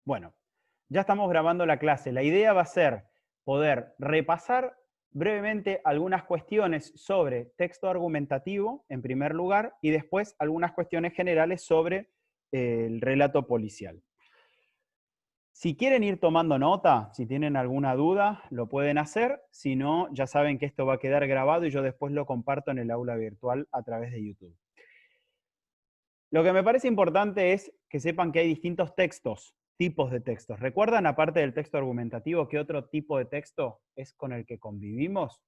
Bueno, ya estamos grabando la clase. La idea va a ser poder repasar brevemente algunas cuestiones sobre texto argumentativo, en primer lugar, y después algunas cuestiones generales sobre el relato policial. Si quieren ir tomando nota, si tienen alguna duda, lo pueden hacer. Si no, ya saben que esto va a quedar grabado y yo después lo comparto en el aula virtual a través de YouTube. Lo que me parece importante es que sepan que hay distintos textos, tipos de textos. ¿Recuerdan, aparte del texto argumentativo, qué otro tipo de texto es con el que convivimos?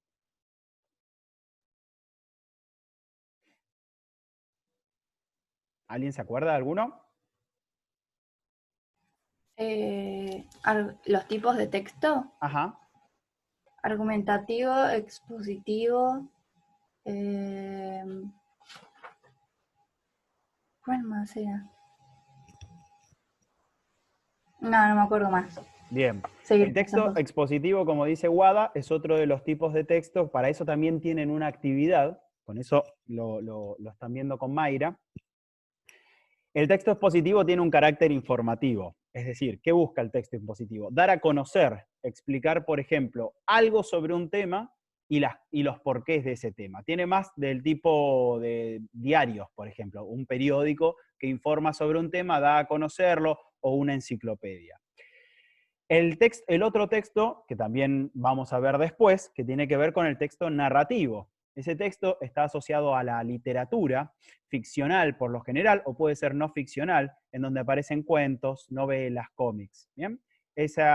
¿Alguien se acuerda de alguno? Los tipos de texto, Ajá. argumentativo, expositivo, eh, ¿cuál más era? No me acuerdo más. Bien. El Seguir texto pasando. expositivo, como dice Wada, es otro de los tipos de texto. Para eso también tienen una actividad. Con eso lo están viendo con Mayra. El texto expositivo tiene un carácter informativo. Es decir, ¿qué busca el texto expositivo? Dar a conocer, explicar, por ejemplo, algo sobre un tema y los porqués de ese tema. Tiene más del tipo de diarios, por ejemplo, un periódico que informa sobre un tema, da a conocerlo, o una enciclopedia. El otro texto, que también vamos a ver después, que tiene que ver con el texto narrativo. Ese texto está asociado a la literatura ficcional por lo general, o puede ser no ficcional, en donde aparecen cuentos, novelas, cómics. ¿Bien? Ese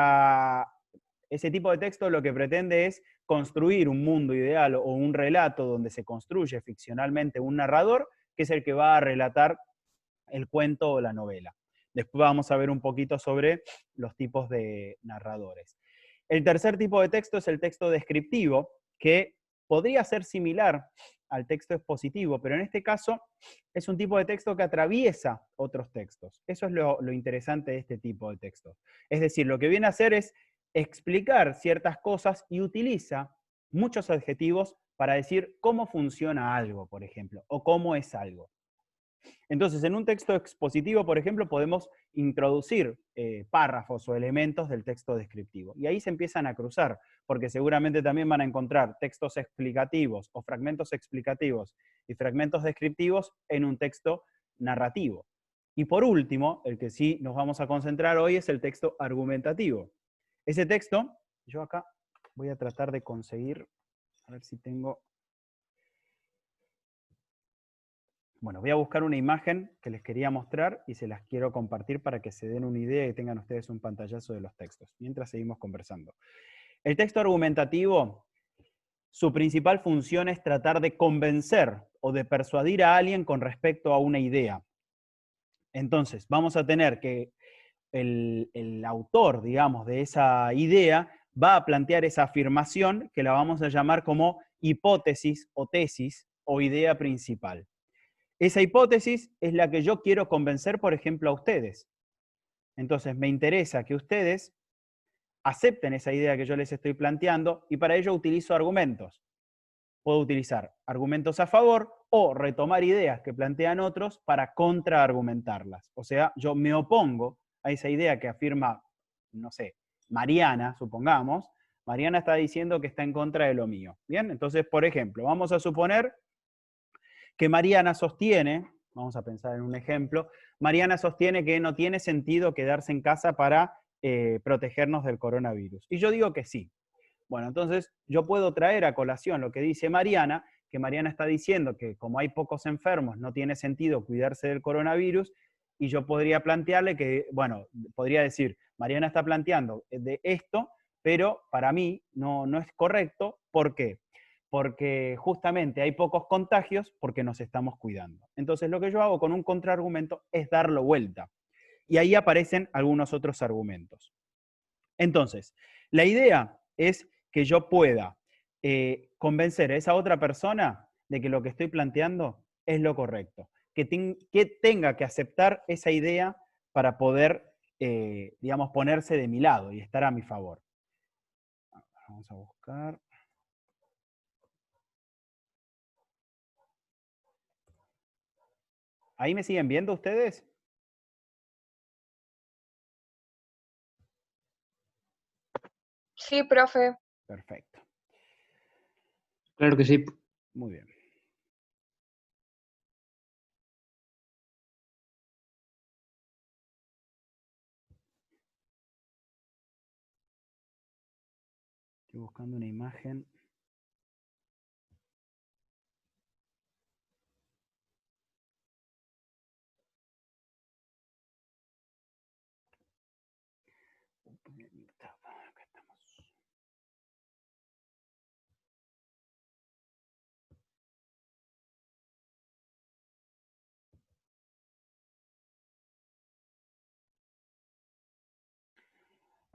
tipo de texto lo que pretende es construir un mundo ideal o un relato donde se construye ficcionalmente un narrador, que es el que va a relatar el cuento o la novela. Después vamos a ver un poquito sobre los tipos de narradores. El tercer tipo de texto es el texto descriptivo, que podría ser similar al texto expositivo, pero en este caso es un tipo de texto que atraviesa otros textos. Eso es lo interesante de este tipo de textos. Es decir, lo que viene a hacer es explicar ciertas cosas y utiliza muchos adjetivos para decir cómo funciona algo, por ejemplo, o cómo es algo. Entonces, en un texto expositivo, por ejemplo, podemos introducir párrafos o elementos del texto descriptivo. Y ahí se empiezan a cruzar, porque seguramente también van a encontrar textos explicativos o fragmentos explicativos y fragmentos descriptivos en un texto narrativo. Y por último, el que sí nos vamos a concentrar hoy es el texto argumentativo. Ese texto, yo acá voy a tratar de conseguir, a ver si tengo. Bueno, voy a buscar una imagen que les quería mostrar y se las quiero compartir para que se den una idea y tengan ustedes un pantallazo de los textos, mientras seguimos conversando. El texto argumentativo, su principal función es tratar de convencer o de persuadir a alguien con respecto a una idea. Entonces, vamos a tener que el autor, digamos, de esa idea va a plantear esa afirmación que la vamos a llamar como hipótesis o tesis o idea principal. Esa hipótesis es la que yo quiero convencer, por ejemplo, a ustedes. Entonces, me interesa que ustedes acepten esa idea que yo les estoy planteando y para ello utilizo argumentos. Puedo utilizar argumentos a favor o retomar ideas que plantean otros para contraargumentarlas. O sea, yo me opongo a esa idea que afirma, no sé, Mariana, supongamos. Mariana está diciendo que está en contra de lo mío. Bien, entonces, por ejemplo, vamos a suponer que Mariana sostiene, vamos a pensar en un ejemplo, Mariana sostiene que no tiene sentido quedarse en casa para protegernos del coronavirus. Y yo digo que sí. Bueno, entonces yo puedo traer a colación lo que dice Mariana, que Mariana está diciendo que como hay pocos enfermos no tiene sentido cuidarse del coronavirus, y yo podría plantearle que, bueno, podría decir, Mariana está planteando de esto, pero para mí no es correcto. ¿Por qué? Porque justamente hay pocos contagios porque nos estamos cuidando. Entonces lo que yo hago con un contraargumento es darlo vuelta. Y ahí aparecen algunos otros argumentos. Entonces, la idea es que yo pueda convencer a esa otra persona de que lo que estoy planteando es lo correcto, que tenga que aceptar esa idea para poder, digamos, ponerse de mi lado y estar a mi favor. Vamos a buscar. ¿Ahí me siguen viendo ustedes? Sí, profe. Perfecto. Claro que sí. Muy bien. Estoy buscando una imagen. Acá estamos.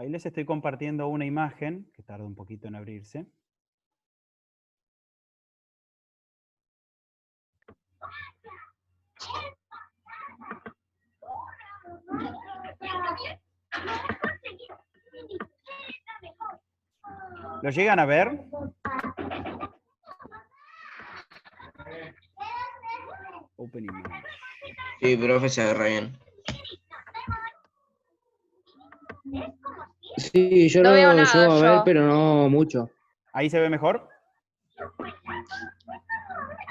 Ahí les estoy compartiendo una imagen, que tarda un poquito en abrirse. ¿Lo llegan a ver? Open image. Sí, profe, se agarra bien. Sí, yo No lo veo nada, llego a ver, yo. pero no mucho. ¿Ahí se ve mejor?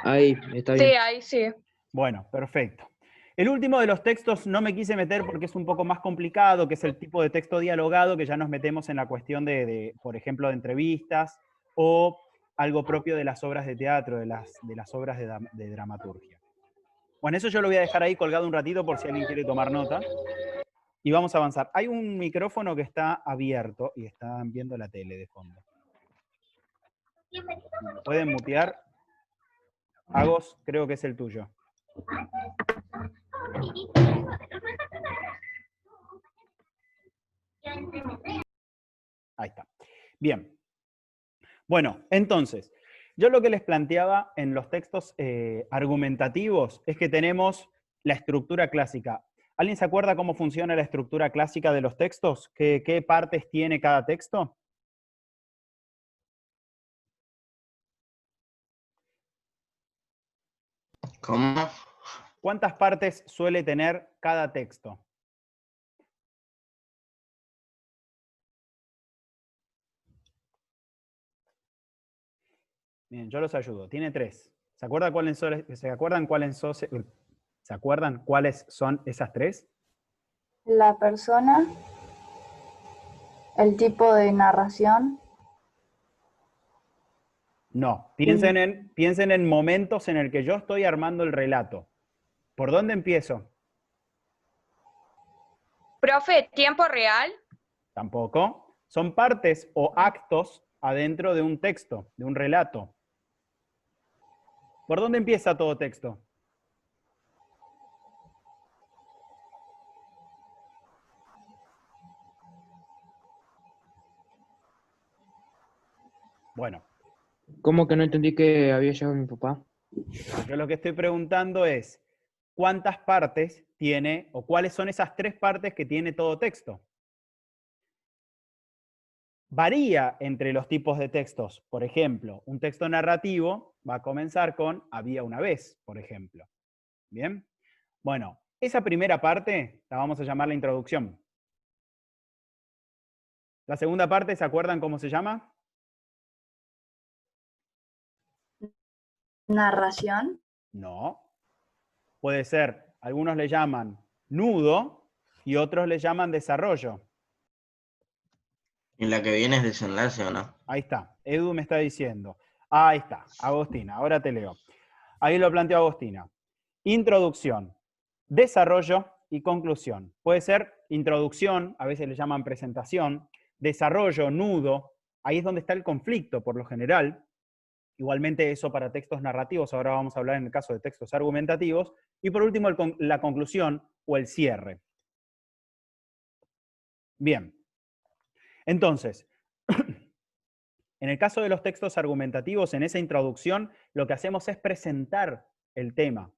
Ahí, está Sí, bien. ahí sí. Bueno, perfecto. El último de los textos no me quise meter porque es un poco más complicado, que es el tipo de texto dialogado, que ya nos metemos en la cuestión por ejemplo, de entrevistas o algo propio de las obras de teatro, de las obras de dramaturgia. Bueno, eso yo lo voy a dejar ahí colgado un ratito por si alguien quiere tomar nota. Y vamos a avanzar. Hay un micrófono que está abierto y están viendo la tele de fondo. ¿Pueden mutear? Agos, creo que es el tuyo. Ahí está. Bien. Bueno, entonces, yo lo que les planteaba en los textos argumentativos es que tenemos la estructura clásica. ¿Alguien se acuerda cómo funciona la estructura clásica de los textos? ¿Qué partes tiene cada texto? ¿Cómo? ¿Cuántas partes suele tener cada texto? Bien, yo los ayudo. Tiene 3. ¿Se acuerdan cuáles son esas 3? La persona, el tipo de narración. No. Piensen en momentos en el que yo estoy armando el relato. ¿Por dónde empiezo? Profe, ¿tiempo real? Tampoco. Son partes o actos adentro de un texto, de un relato. ¿Por dónde empieza todo texto? Bueno, ¿Cómo que no entendí que había llegado mi papá? yo lo que estoy preguntando es, ¿cuántas partes tiene o cuáles son esas 3 partes que tiene todo texto? Varía entre los tipos de textos. Por ejemplo, un texto narrativo va a comenzar con había una vez, por ejemplo. ¿Bien? Bueno, esa primera parte la vamos a llamar la introducción. La segunda parte, ¿se acuerdan cómo se llama? Narración. No. Puede ser, algunos le llaman nudo y otros le llaman desarrollo. ¿Y la que viene es desenlace o no? Ahí está, Edu me está diciendo. Ahí está, Agostina, ahora te leo. Ahí lo planteó Agostina. Introducción, desarrollo y conclusión. Puede ser introducción, a veces le llaman presentación, desarrollo, nudo, ahí es donde está el conflicto por lo general. Igualmente eso para textos narrativos, ahora vamos a hablar en el caso de textos argumentativos. Y por último, la conclusión o el cierre. Bien. Entonces, en el caso de los textos argumentativos, en esa introducción, lo que hacemos es presentar el tema.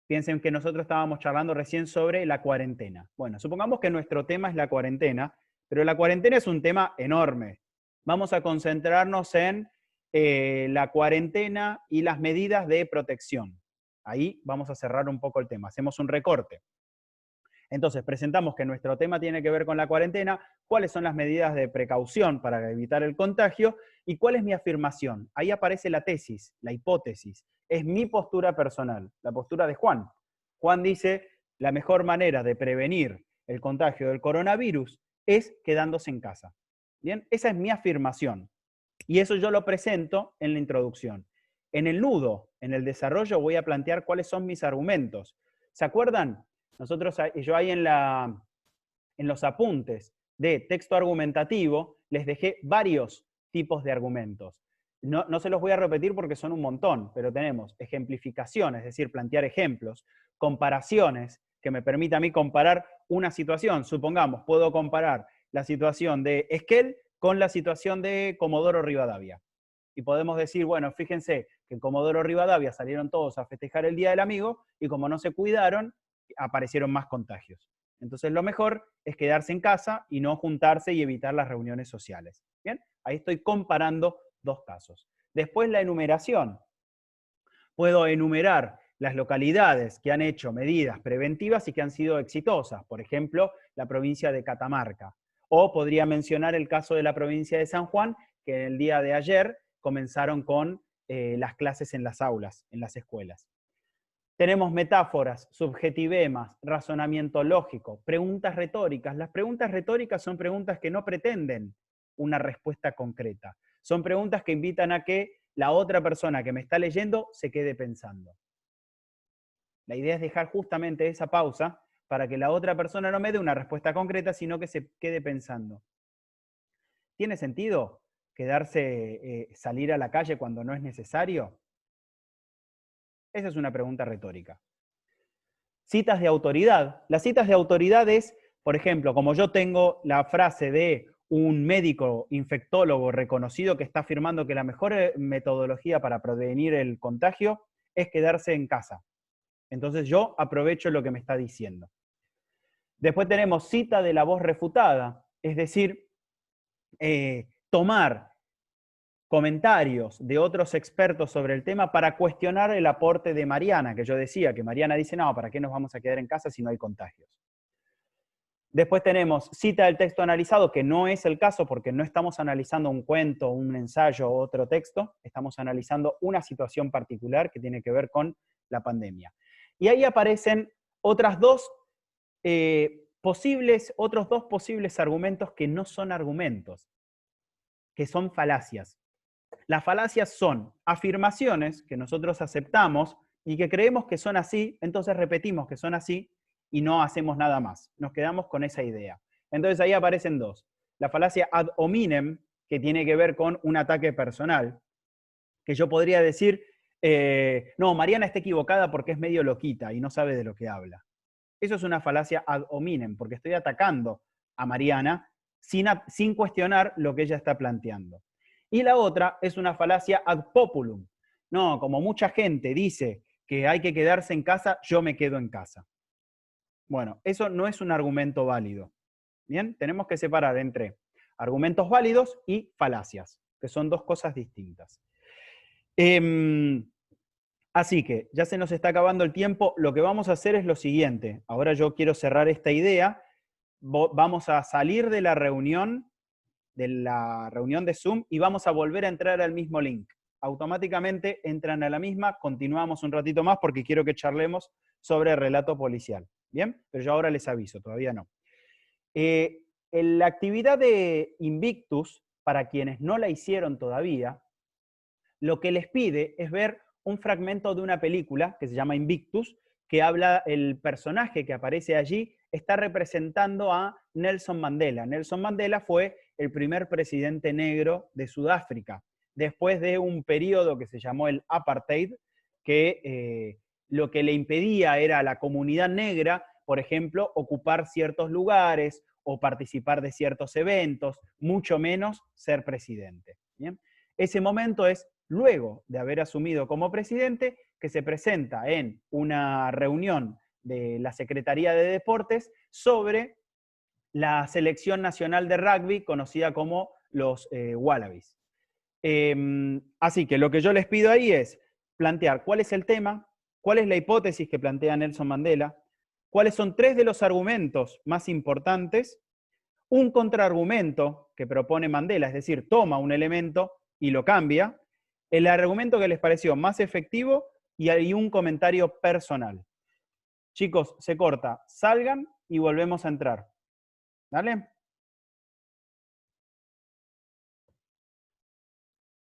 Piensen que nosotros estábamos charlando recién sobre la cuarentena. Bueno, supongamos que nuestro tema es la cuarentena, pero la cuarentena es un tema enorme. Vamos a concentrarnos en la cuarentena y las medidas de protección. Ahí vamos a cerrar un poco el tema, hacemos un recorte. Entonces, presentamos que nuestro tema tiene que ver con la cuarentena, cuáles son las medidas de precaución para evitar el contagio y cuál es mi afirmación. Ahí aparece la tesis, la hipótesis. Es mi postura personal, la postura de Juan. Juan dice, la mejor manera de prevenir el contagio del coronavirus es quedándose en casa. ¿Bien? Esa es mi afirmación. Y eso yo lo presento en la introducción. En el nudo, en el desarrollo, voy a plantear cuáles son mis argumentos. ¿Se acuerdan? Yo ahí en los apuntes de texto argumentativo les dejé varios tipos de argumentos. No se los voy a repetir porque son un montón, pero tenemos ejemplificaciones, es decir, plantear ejemplos, comparaciones, que me permita a mí comparar una situación. Supongamos, puedo comparar la situación de Esquel con la situación de Comodoro Rivadavia. Y podemos decir, bueno, fíjense que en Comodoro Rivadavia salieron todos a festejar el Día del Amigo y como no se cuidaron, aparecieron más contagios. Entonces lo mejor es quedarse en casa y no juntarse y evitar las reuniones sociales. ¿Bien? Ahí estoy comparando dos casos. Después la enumeración. Puedo enumerar las localidades que han hecho medidas preventivas y que han sido exitosas. Por ejemplo, la provincia de Catamarca. O podría mencionar el caso de la provincia de San Juan, que en el día de ayer comenzaron con las clases en las aulas, en las escuelas. Tenemos metáforas, subjetivemas, razonamiento lógico, preguntas retóricas. Las preguntas retóricas son preguntas que no pretenden una respuesta concreta. Son preguntas que invitan a que la otra persona que me está leyendo se quede pensando. La idea es dejar justamente esa pausa para que la otra persona no me dé una respuesta concreta, sino que se quede pensando. ¿Tiene sentido quedarse, salir a la calle cuando no es necesario? Esa es una pregunta retórica. Citas de autoridad. Las citas de autoridad es, por ejemplo, como yo tengo la frase de un médico infectólogo reconocido que está afirmando que la mejor metodología para prevenir el contagio es quedarse en casa. Entonces yo aprovecho lo que me está diciendo. Después tenemos cita de la voz refutada, es decir, tomar comentarios de otros expertos sobre el tema para cuestionar el aporte de Mariana, que yo decía, que Mariana dice, no, ¿para qué nos vamos a quedar en casa si no hay contagios? Después tenemos cita del texto analizado, que no es el caso porque no estamos analizando un cuento, un ensayo o otro texto, estamos analizando una situación particular que tiene que ver con la pandemia. Y ahí aparecen otros dos posibles argumentos que no son argumentos, que son falacias. Las falacias son afirmaciones que nosotros aceptamos y que creemos que son así, entonces repetimos que son así y no hacemos nada más. Nos quedamos con esa idea. Entonces ahí aparecen dos. La falacia ad hominem, que tiene que ver con un ataque personal, que yo podría decir, no, Mariana está equivocada porque es medio loquita y no sabe de lo que habla. Eso es una falacia ad hominem, porque estoy atacando a Mariana sin cuestionar lo que ella está planteando. Y la otra es una falacia ad populum. No, como mucha gente dice que hay que quedarse en casa, yo me quedo en casa. Bueno, eso no es un argumento válido. Bien, tenemos que separar entre argumentos válidos y falacias, que son dos cosas distintas. Así que ya se nos está acabando el tiempo. Lo que vamos a hacer es lo siguiente. Ahora yo quiero cerrar esta idea. Vamos a salir de la reunión de Zoom y vamos a volver a entrar al mismo link. Automáticamente entran a la misma, continuamos un ratito más porque quiero que charlemos sobre relato policial. ¿Bien? Pero yo ahora les aviso, todavía no. La actividad de Invictus, para quienes no la hicieron todavía, lo que les pide es ver un fragmento de una película que se llama Invictus, que habla, el personaje que aparece allí está representando a Nelson Mandela. Nelson Mandela fue el primer presidente negro de Sudáfrica, después de un periodo que se llamó el apartheid, que lo que le impedía era a la comunidad negra, por ejemplo, ocupar ciertos lugares o participar de ciertos eventos, mucho menos ser presidente. ¿Bien? Ese momento es luego de haber asumido como presidente, que se presenta en una reunión de la Secretaría de Deportes sobre la selección nacional de rugby, conocida como los Wallabies. Así que lo que yo les pido ahí es plantear cuál es el tema, cuál es la hipótesis que plantea Nelson Mandela, cuáles son 3 de los argumentos más importantes, un contraargumento que propone Mandela, es decir, toma un elemento y lo cambia, el argumento que les pareció más efectivo y un comentario personal. Chicos, se corta, salgan y volvemos a entrar. ¿Vale?